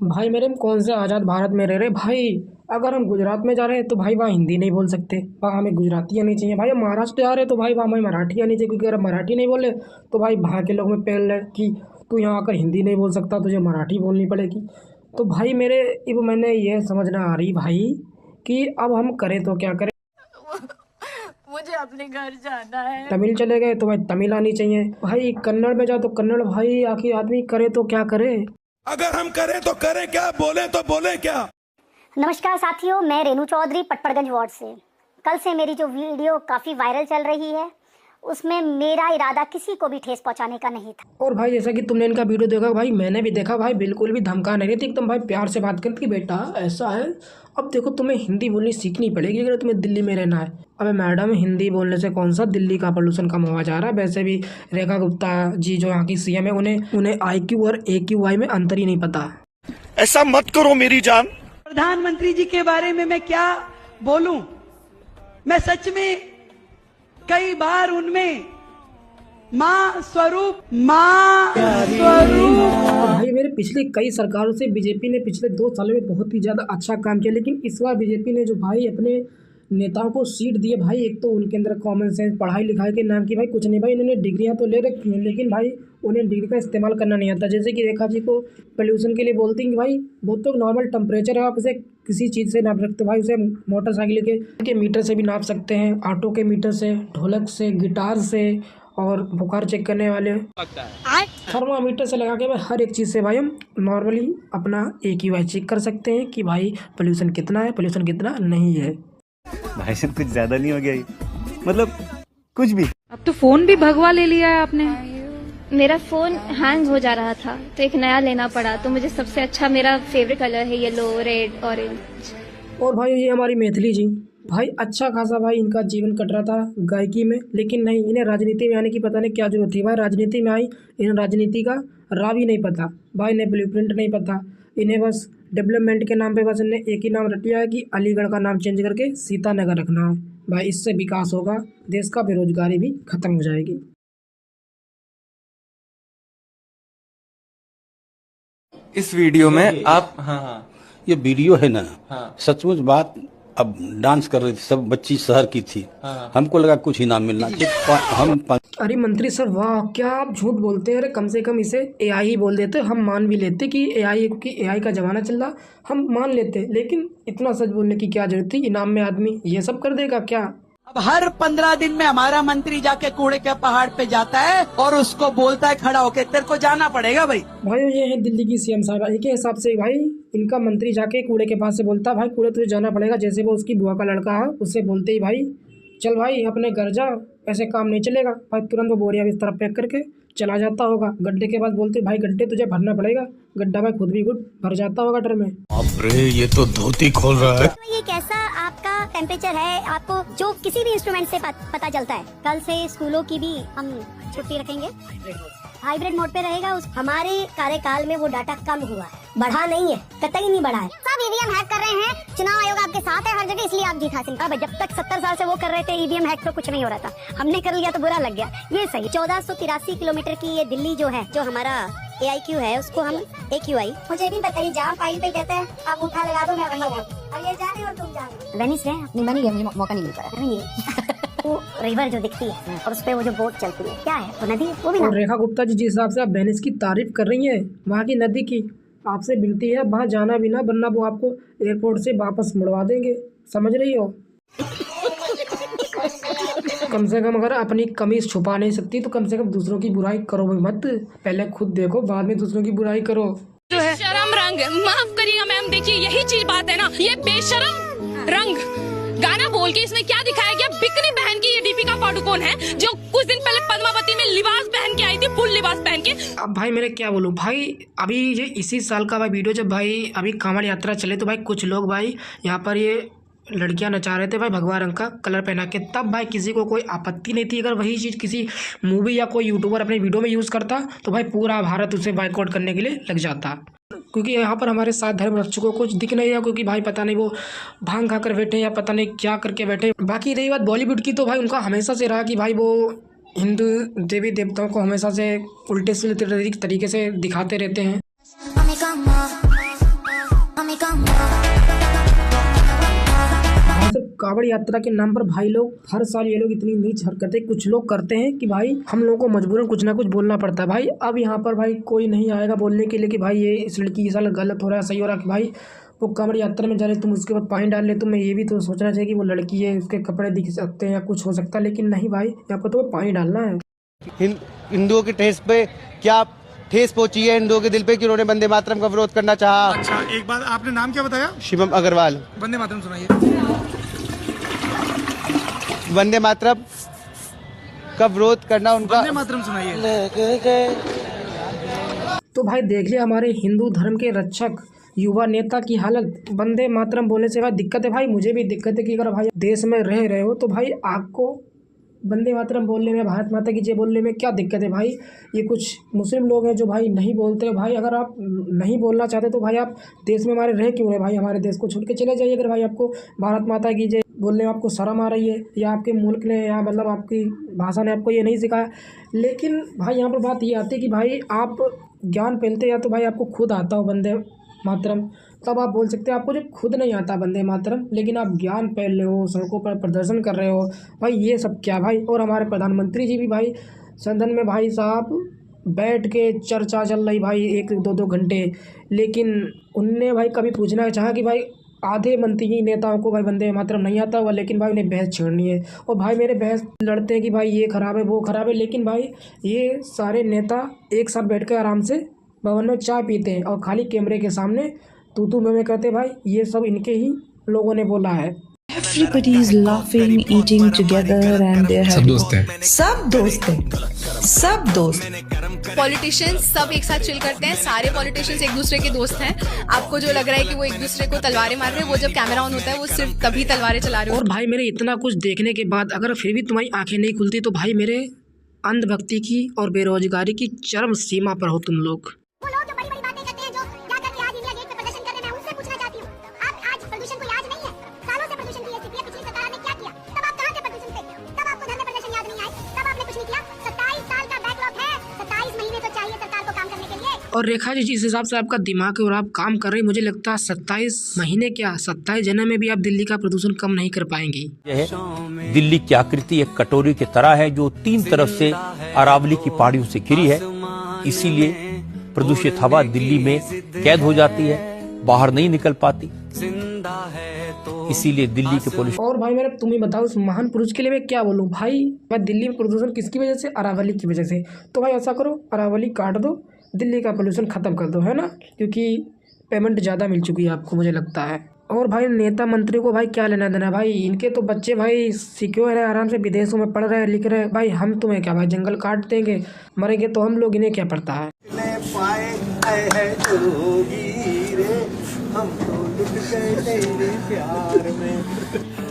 भाई मेरे कौन से आज़ाद भारत में रह रहे भाई, अगर हम गुजरात में जा रहे हैं तो भाई वहाँ हिंदी नहीं बोल सकते, वहाँ हमें गुजराती आनी चाहिए। भाई हम महाराष्ट्र जा रहे हैं तो भाई वहाँ हमें मराठी आनी चाहिए, क्योंकि अगर मराठी नहीं बोले तो भाई वहाँ के लोग में पहल रहे कि तू यहाँ आकर हिंदी नहीं बोल सकता, तुझे मराठी बोलनी पड़ेगी। तो भाई मेरे अब मैंने ये समझना आ रही भाई कि अब हम करें तो क्या करें। मुझे अपने घर जाना है। तमिल चले गए तो भाई तमिल आनी चाहिए, भाई कन्नड़ में जाओ तो कन्नड़। भाई आखिर आदमी करे तो क्या करे, अगर हम करें तो करें क्या, बोले तो बोले क्या। नमस्कार साथियों, मैं रेनू चौधरी पटपड़गंज वार्ड से। कल से मेरी जो वीडियो काफ़ी वायरल चल रही है उसमें मेरा इरादा किसी को भी ठेस पहुंचाने का नहीं था। और भाई जैसा कि तुमने इनका वीडियो देखा भाई, मैंने भी देखा भाई, बिल्कुल भी धमका नहीं रही थी, एकदम भाई प्यार से बात करती कि बेटा ऐसा है, अब देखो तुम्हें हिंदी बोलनी सीखनी पड़ेगी अगर तुम्हें दिल्ली में रहना है। अबे मैडम, हिंदी बोलने से कौन सा दिल्ली का पोल्यूशन कम हुआ जा रहा है? वैसे भी रेखा गुप्ता जी जो यहाँ की सीएम है, उन्हें IQ और AQI में अंतर ही नहीं पता। ऐसा मत करो मेरी जान। प्रधानमंत्री जी के बारे में मैं क्या बोलूं, मैं सच में कई बार उनमें माँ स्वरूप भाई मेरे पिछले कई सरकारों से बीजेपी ने पिछले 2 सालों में बहुत ही ज़्यादा अच्छा काम किया, लेकिन इस बार बीजेपी ने जो भाई अपने नेताओं को सीट दिए भाई, एक तो उनके अंदर कॉमन सेंस, पढ़ाई लिखाई के नाम की भाई कुछ नहीं भाई, इन्होंने डिग्रियां तो ले रखी हैं लेकिन भाई उन्हें डिग्री का इस्तेमाल करना नहीं आता। जैसे कि रेखा जी को पोल्यूशन के लिए बोलती हैं कि भाई वो तो नॉर्मल टेम्परेचर है, आप उसे किसी चीज़ से नाप सकते भाई, उसे मोटरसाइकिल के मीटर से भी नाप सकते हैं, ऑटो के मीटर से, ढोलक से, गिटार से, और बुखार चेक करने वाले थर्मामीटर से लगा के भाई हर एक चीज़ से भाई हम नॉर्मली अपना AQI चेक कर सकते हैं कि भाई पोल्यूशन कितना है, पोल्यूशन कितना नहीं है। भाई साहब कुछ ज्यादा नहीं हो गया ये? मतलब कुछ भी। अब तो फोन भी भगवा ले लिया है आपने। मेरा फोन हैंग हो जा रहा था तो एक नया लेना पड़ा, तो मुझे सबसे अच्छा मेरा फेवरेट कलर है येलो, रेड, ऑरेंज। और भाई ये हमारी मैथिली जी भाई अच्छा खासा भाई इनका जीवन कट रहा था गायकी में, लेकिन नहीं, इन्हें राजनीति में आने की पता नहीं क्या जरूरत थी भाई। राजनीति में आई, इन्हें राजनीति का राह भी नहीं पता भाई, इन्हें ब्लूप्रिंट नहीं पता, इन्हें बस डेवलपमेंट के नाम पे बस इन्हें एक ही नाम रट लिया है कि अलीगढ़ का नाम चेंज करके सीतानगर रखना है भाई। इससे विकास होगा, देश का बेरोजगारी भी खत्म हो जाएगी। इस वीडियो में आप ये वीडियो है ना, सचमुच बात, अब डांस कर रही थी सब बच्ची शहर की थी, हमको लगा कुछ इनाम मिलना हम। अरे मंत्री सर वाह, क्या आप झूठ बोलते हैं? अरे कम से कम इसे AI ही बोल देते, हम मान भी लेते कि AI, क्योंकि AI का जमाना चल रहा, हम मान लेते, लेकिन इतना सच बोलने की क्या जरूरत थी? इनाम में आदमी ये सब कर देगा क्या? अब हर 15 दिन में हमारा मंत्री जाके कूड़े के पहाड़ पे जाता है और उसको बोलता है खड़ा होके, तेरे को जाना पड़ेगा भाई। भाई ये है दिल्ली की CM साहब, के हिसाब से भाई इनका मंत्री जाके कूड़े के पास से बोलता भाई कूड़े तुझे जाना पड़ेगा, जैसे वो उसकी बुआ का लड़का है, उससे बोलते ही भाई चल भाई अपने घर जा, ऐसे काम नहीं चलेगा भाई, तुरंत वो बोरिया इस तरफ पैक करके चला जाता होगा। गड्ढे के पास बोलते भाई गड्ढे तुझे भरना पड़ेगा, गड्ढा भाई खुद भी गुड भर जाता होगा डर में। अरे ये तो धोती खोल रहा है। तो ये कैसा आपका टेम्परेचर है, आपको जो किसी भी इंस्ट्रूमेंट से पता चलता है। कल से स्कूलों की भी हम छुट्टी रखेंगे, हाइब्रिड मोड पे रहेगा। हमारे कार्यकाल में वो डाटा कम हुआ है, बढ़ा नहीं है, कतई नहीं बढ़ा है। सब EVM हैक कर रहे हैं, चुनाव आयोग आपके साथ है हर जगह, इसलिए आप जीत हासिल कर। जब तक 70 साल से वो कर रहे थे EVM हैक तो कुछ नहीं हो रहा था, हमने कर लिया तो बुरा लग गया। ये सही 1483 किलोमीटर की ये दिल्ली जो है, जो हमारा AIQ है उसको हम AQI। मुझे भी बताइए, जहाँ फाइल पे कहते हैं आप उठा लगा दो, मैं वहीं अब ये जा रहे और तुम जा रहे। वेनिस है अपनी बनी गई, मुझे मौका नहीं मिल पा वो रिवर जो दिखती है और उस पे वो जो बोट चलती है, क्या है वो नदी, वो भी। और रेखा गुप्ता जी जिस हिसाब से आप वेनिस की तारीफ कर रही हैं, वहाँ की नदी की, आपसे विनती है वहाँ जाना भी ना, वरना वो आपको एयरपोर्ट से वापस मुड़वा देंगे, समझ रही हो? कम से कम अगर अपनी कमी छुपा नहीं सकती तो कम से कम दूसरों की बुराई करो भी मत, पहले खुद देखो बाद में दूसरों की बुराई करो। जो है शर्म रंग, माफ करिएगा मैम, देखिए यही चीज बात है ना, ये बेशरम रंग गाना बोल के इसमें क्या दिखाया गया? बिकनी बहन की ये दीपिका पादुकोण है जो कुछ दिन पहले पद्मावती में लिबास पहन के आई थी, फुल लिबास पहन के। अब भाई मेरे क्या बोलूँ भाई, अभी ये इसी साल का भाई वीडियो, जब भाई अभी कांवड़ यात्रा चले तो भाई कुछ लोग भाई यहाँ पर ये लड़कियां नचा रहे थे भाई भगवा रंग का कलर पहना के, तब भाई किसी को कोई आपत्ति नहीं थी। अगर वही चीज़ किसी मूवी या कोई यूट्यूबर अपने वीडियो में यूज़ करता तो भाई पूरा भारत उसे बाइकआउट करने के लिए लग जाता, क्योंकि यहाँ पर हमारे साथ धर्म रक्षकों को कुछ दिख नहीं है, क्योंकि भाई पता नहीं वो भांग खा कर बैठे या पता नहीं क्या करके बैठे। बाकी रही बात बॉलीवुड की, तो भाई उनका हमेशा से रहा कि भाई वो हिंदू देवी देवताओं को हमेशा से उल्टे सीधे तरीके से दिखाते रहते हैं। कांवड़ यात्रा के नाम पर भाई लोग हर साल ये लोग इतनी नीच हरकतें कुछ लोग करते हैं कि भाई हम लोगों को मजबूरन कुछ ना कुछ बोलना पड़ता है। भाई अब यहाँ पर भाई कोई नहीं आएगा बोलने के लिए कि भाई ये इस लड़की के साथ गलत हो रहा है, सही हो रहा है, कि भाई वो कांवड़ यात्रा में जा रहे तुम उसके बाद पानी डाल ले, तुम्हें ये भी तो सोचना चाहिए कि वो लड़की है, उसके कपड़े दिख सकते हैं या कुछ हो सकता है, लेकिन नहीं भाई यहाँ पर तो पानी डालना है। हिंदुओं के ठेस पे क्या ठेस पहुंची है हिंदुओं के दिल पे कि उन्होंने वंदे मातरम का विरोध करना चाहा। अच्छा एक बात, आपने नाम क्या बताया? शिवम अग्रवाल। वंदे मातरम सुनाइए। वंदे मातरम उसका विरोध करना उनका। वंदे मातरम सुनाइए। तो भाई देख लिया हमारे हिंदू धर्म के रक्षक युवा नेता की हालत। वंदे मातरम बोलने से भाई दिक्कत है। भाई मुझे भी दिक्कत है कि अगर भाई देश में रह रहे हो तो भाई आपको वंदे मातरम बोलने में, भारत माता की जय बोलने में क्या दिक्कत है भाई। ये कुछ मुस्लिम लोग हैं जो भाई नहीं बोलते। भाई अगर आप नहीं बोलना चाहते तो भाई आप देश में हमारे रह क्यों रहे भाई। हमारे देश को छोड़ के चले जाइए अगर भाई आपको भारत माता की जय बोलने में आपको शर्म आ रही है, या आपके मुल्क ने या मतलब आपकी भाषा ने आपको ये नहीं सिखाया। लेकिन भाई यहाँ पर बात ये आती है कि भाई आप ज्ञान पहनते या तो भाई आपको खुद आता हो वंदे मातरम, तब आप बोल सकते हैं। आपको जब खुद नहीं आता वंदे मातरम लेकिन आप ज्ञान पहन रहे हो, सड़कों पर प्रदर्शन कर रहे हो, भाई ये सब क्या भाई। और हमारे प्रधानमंत्री जी भी भाई सदन में भाई साहब बैठ के चर्चा चल रही भाई 1-2 घंटे, लेकिन उनने भाई कभी पूछना चाहा कि भाई आधे मंत्री नेताओं को भाई वंदे मातरम नहीं आता हुआ, लेकिन भाई उन्हें बहस छेड़नी है। और भाई मेरे बहस लड़ते हैं कि भाई ये ख़राब है वो ख़राब है, लेकिन भाई ये सारे नेता एक साथ बैठ कर आराम से भवन में चाय पीते हैं और खाली कैमरे के सामने तू मैं कहते भाई ये सब इनके ही लोगों ने बोला है। Everybody is laughing, eating together, and they're having. सब दोस्त हैं। सब दोस्त। पॉलिटिशियंस सब एक साथ चिल करते हैं, सारे पॉलिटिशियंस एक दूसरे के दोस्त हैं। आपको जो लग रहा है कि वो एक दूसरे को तलवारें मार रहे हैं, वो जब कैमरा ऑन होता है वो सिर्फ तभी तलवारें चला रहे हो। और भाई मेरे इतना कुछ देखने के बाद अगर फिर भी तुम्हारी आंखें नहीं खुलती तो भाई मेरे अंधभक्ति की और बेरोजगारी की चरम सीमा पर हो तुम लोग। और रेखा जी जिस हिसाब से आपका दिमाग है और आप काम कर रहे हैं, मुझे लगता है 27 महीने क्या 27 जन्म में भी आप दिल्ली का प्रदूषण कम नहीं कर पाएंगी। दिल्ली की आकृति एक कटोरी की तरह है जो 3 तरफ से अरावली की पहाड़ियों से घिरी है, इसीलिए प्रदूषित हवा दिल्ली में कैद हो जाती है, बाहर नहीं निकल पाती, इसीलिए दिल्ली के पुलिस। और भाई मेरे तुम ही बताओ उस महान पुरुष के लिए मैं क्या बोलूँ भाई। मैं दिल्ली में प्रदूषण किसकी वजह से, अरावली की वजह से। तो भाई ऐसा करो अरावली काट दो, दिल्ली का पोल्यूशन ख़त्म कर दो, है ना, क्योंकि पेमेंट ज़्यादा मिल चुकी है आपको मुझे लगता है। और भाई नेता मंत्री को भाई क्या लेना देना भाई, इनके तो बच्चे भाई सिक्योर है, आराम से विदेशों में पढ़ रहे हैं लिख रहे हैं। भाई हम तुम्हें क्या भाई, जंगल काट देंगे मरेंगे तो हम लोग, इन्हें क्या पड़ता है।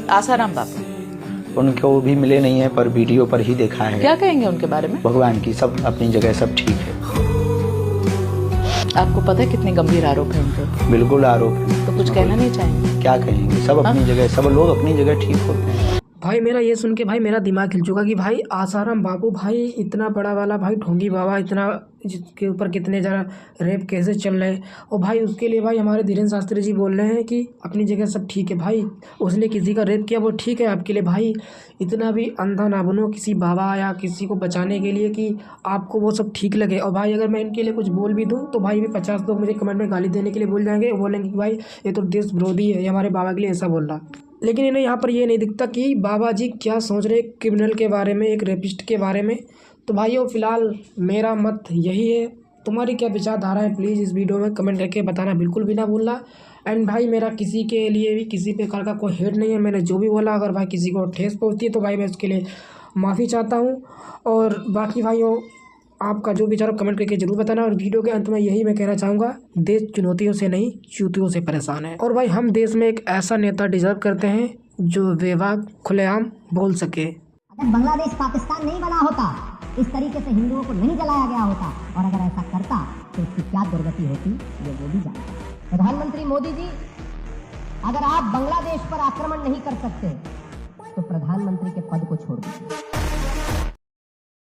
आसाराम बापू उनको भी मिले नहीं है पर वीडियो पर ही देखा है। क्या कहेंगे उनके बारे में? भगवान की सब अपनी जगह सब ठीक है। आपको पता है कितने गंभीर आरोप है उनके? बिल्कुल आरोप है। तो कुछ कहना नहीं चाहेंगे? क्या कहेंगे, सब अपनी जगह, सब लोग अपनी जगह ठीक होते हैं। भाई मेरा ये सुन के भाई मेरा दिमाग हिल चुका कि भाई आसाराम बापू भाई इतना बड़ा वाला भाई ढोंगी बाबा, इतना जिसके ऊपर कितने ज़रा रेप केसेस चल रहे हैं, और भाई उसके लिए भाई हमारे धीरेन्द्र शास्त्री जी बोल रहे हैं कि अपनी जगह सब ठीक है। भाई उसने किसी का रेप किया वो ठीक है आपके लिए, भाई इतना भी अंधा ना बनो किसी बाबा या किसी को बचाने के लिए कि आपको वो सब ठीक लगे। और भाई अगर मैं इनके लिए कुछ बोल भी दूँ तो भाई भी 50 लोग मुझे कमेंट में गाली देने के लिए बोल जाएंगे, बोलेंगे कि भाई ये तो देश विरोधी है, ये हमारे बाबा के लिए ऐसा बोल रहा। लेकिन इन्हें यहाँ पर ये नहीं दिखता कि बाबा जी क्या सोच रहे क्रिमिनल के बारे में, एक रेपिस्ट के बारे में। तो भाइयों फिलहाल मेरा मत यही है, तुम्हारी क्या विचारधारा है प्लीज़ इस वीडियो में कमेंट करके बताना बिल्कुल भी ना भूलना। एंड भाई मेरा किसी के लिए भी किसी प्रकार का कोई हेट नहीं है, मैंने जो भी बोला अगर भाई किसी को ठेस पहुँचती है तो भाई मैं उसके लिए माफ़ी चाहता हूँ। और बाकी भाइयों आपका जो विचार कमेंट करके जरूर बताना। और वीडियो के अंत में यही मैं कहना चाहूँगा, देश चुनौतियों से नहीं चुनौतियों से परेशान है। और भाई हम देश में एक ऐसा नेता डिजर्व करते हैं जो बेबाक खुलेआम बोल सके। अगर बांग्लादेश पाकिस्तान नहीं बना होता, इस तरीके से हिंदुओं को नहीं जलाया गया होता, और अगर ऐसा करता तो इसकी क्या दुर्गति होती ये वो भी जानता। प्रधानमंत्री मोदी जी, अगर आप बांग्लादेश पर आक्रमण नहीं कर सकते तो प्रधानमंत्री के पद को छोड़ दीजिए।